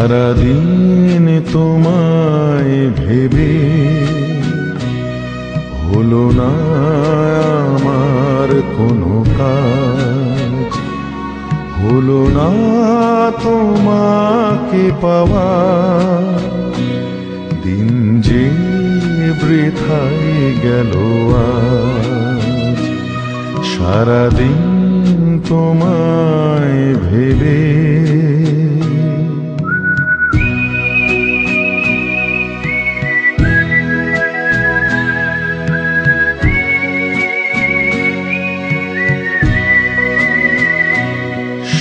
সারাদিন তোমায় ভেবে হলো না আমার কোনো কাজ, হলো না তোমাকে পাওয়া। দিন যে বৃথায় গেল আজ, সারাদিন তোমায় ভেবে।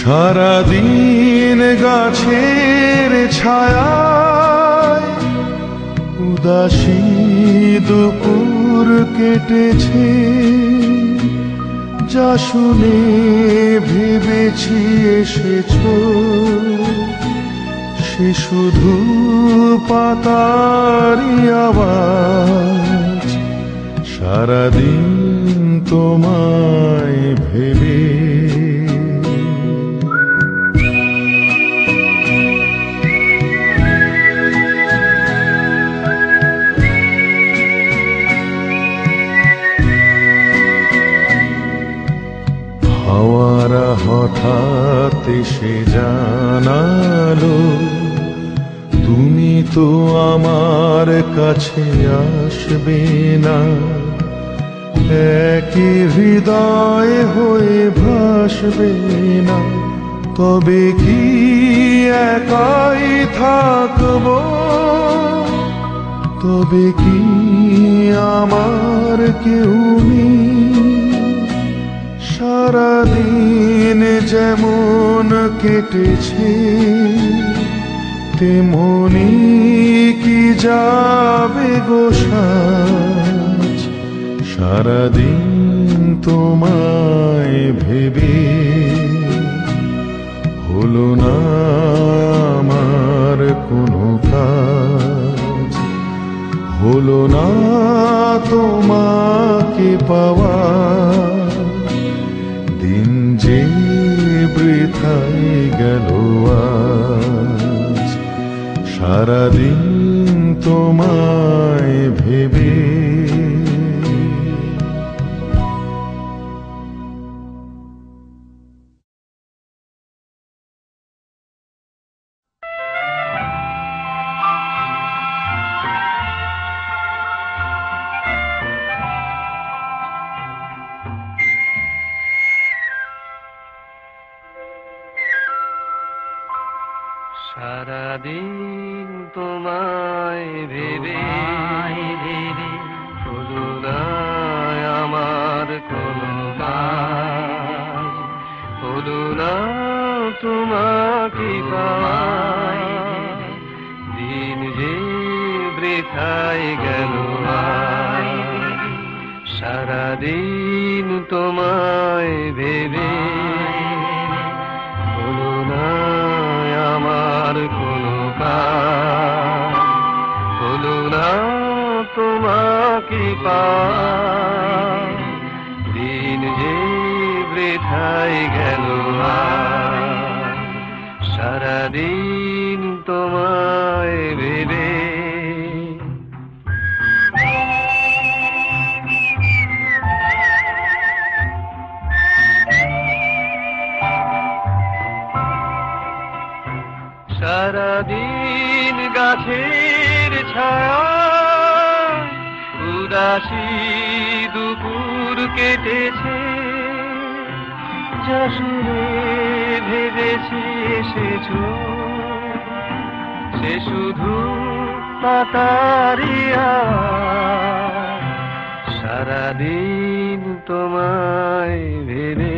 সারাদিন গাছের ছায়ায় উদাসী দুপুর কেটেছে, যা শুনে ভেবেছি এসেছো সে শুধু পাতারি আওয়াজ। সারাদিন তোমায় ভেবে। হাওয়ারা হঠাৎ এসে জানালো তুমি তো আমার কাছে আসবে না। একই হৃদয় হয়ে ভাসবে না, তবে কি একাই থাকবো? তবে কি আমার কেউ নেই? সারাদিন যেমন কেটেছে তেমনি কি যাবে গো সাজ। সারাদিন তোমায় ভেবে হলো না আমার কোনো কাজ, হলো না তোমাকে পাওয়া। দিন যে বৃথায় গেল আজ, সারাদিন তোমায় ভেবে। সারাদিন তোমায় ভেবে ভেবে হলো না আমার কোনো কাজ, হলো না তোমাকে পাওয়া। দিন যে বৃথায় গেল আজ, সারাদিন তোমায় ভেবে হলো না আমার কোনো কাজ, হলো না তোমাকে পাওয়া। দিন যে বৃথায় গেল আজ, সারাদিন তোমায় ভেবে। সারাদিন গাছের ছায়া উদাসী দুপুর কেটেছে, যা শুনে ভেবেছি এসেছো সে শুধু পাতারি আওয়াজ। সারাদিন তোমায় ভেবে।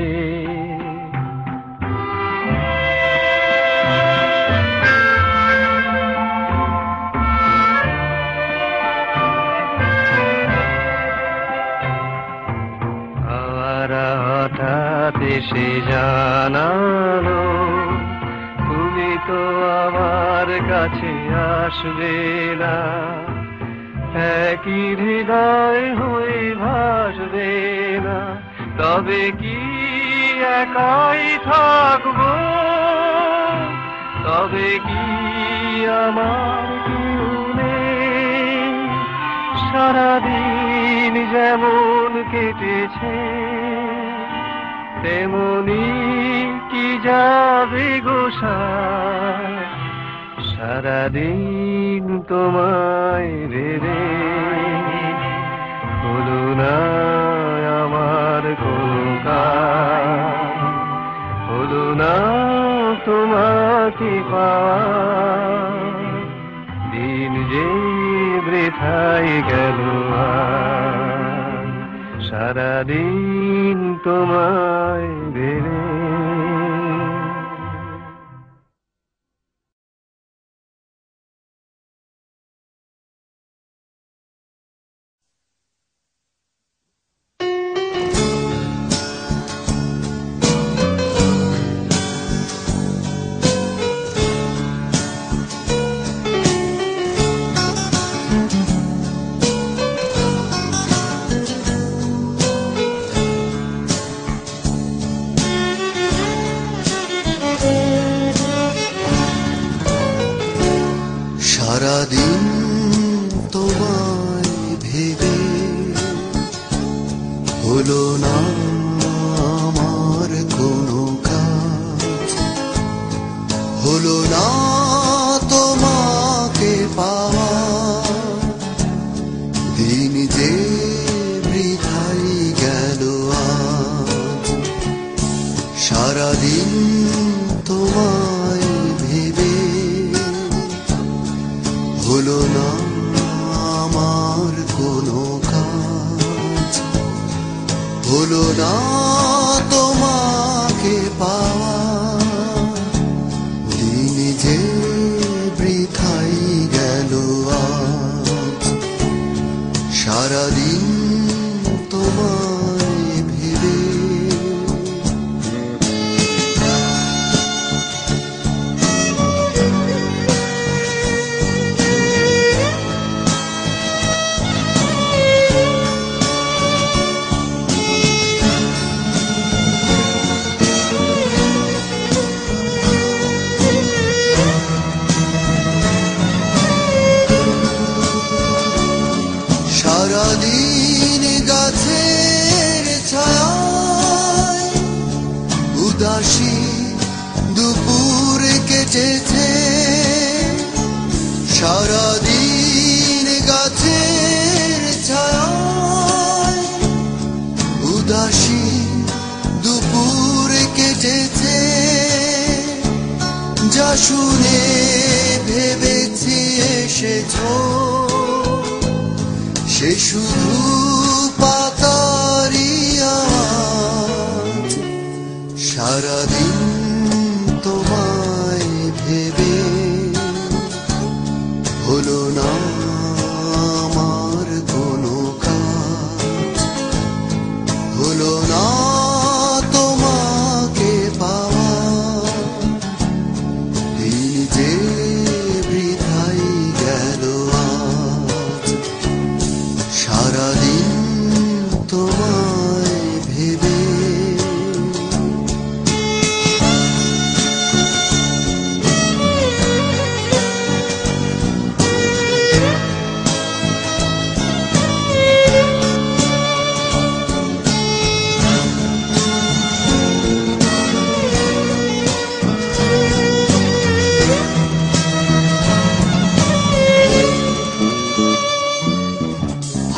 হঠাৎ এসে জানালো তুমি তো আমার কাছে আসবে না। একই হৃদয় হয়ে ভাসবে না, তবে কি একাই থাকবো? তবে কি আমার কেউ নেই। সারাদিন যেমন কেটেছে তেমনি কি যাবে গোসাই, সারাদিন তোমায় ভেবে হলো না আমার কোনো কাজ, হলো না তোমাকে পাওয়া। দিন যে বৃথায় গেল আজ, সারাদিন তোমায় ভেবে। সারাদিন তোমায় ভেবে হলো না আমার কোনো কাজ, হলো না তোমাকে পাওয়া। দিন যে বৃথাই গেল আজ, সারাদিন তোমায় ভেবে হলো না আমার কোনো কাজ, হলো না তোমাকে পাওয়া। দিন যে বৃথাই গেল আজ, সারাদিন তোমায় ভেবে। সারাদিন গাছের ছায়ায় উদাসী দুপুর কেটেছে, সারাদিন গাছের ছায়ায় উদাসী দুপুর কেটেছে। যা শুনে ভেবেছি এসেছো সে শুধু পাতারি আওয়াজ, সারাদিন তোমায় ভেবে হলো না আমার কোনো কাজ, হলো না তোমাকে পাওয়া। দিন যে বৃথাই গেল আজ, সারাদিন তোমায় ভেবে।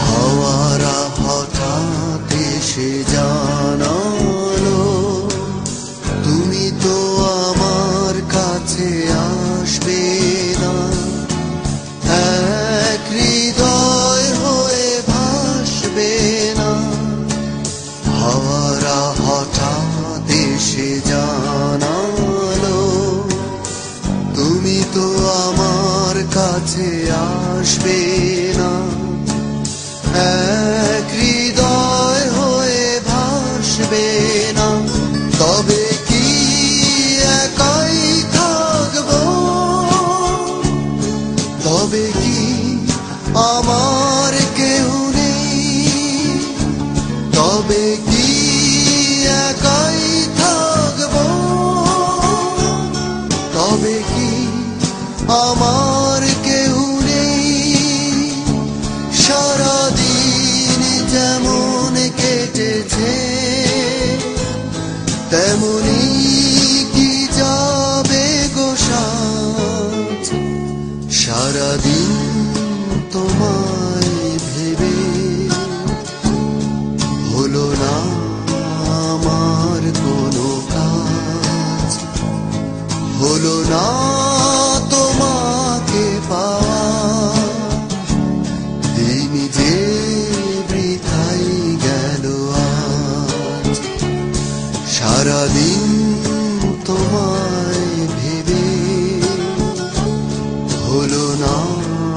হাওয়ারা হঠাৎ এসে জানালো তুমি তো আমার কাছে আসবে না। এক হৃদয় হয়ে ভাসবে না। হাওয়ারা হঠাৎ এসে জানালো তুমি তো আমার কাছে আসবে না। এক হৃদয় হয়ে ভাসবে না। তবে কি একাই থাকবো, তবে কি আমার কেউ নেই, তবে কি একাই থাকবো, তবে কি আমার না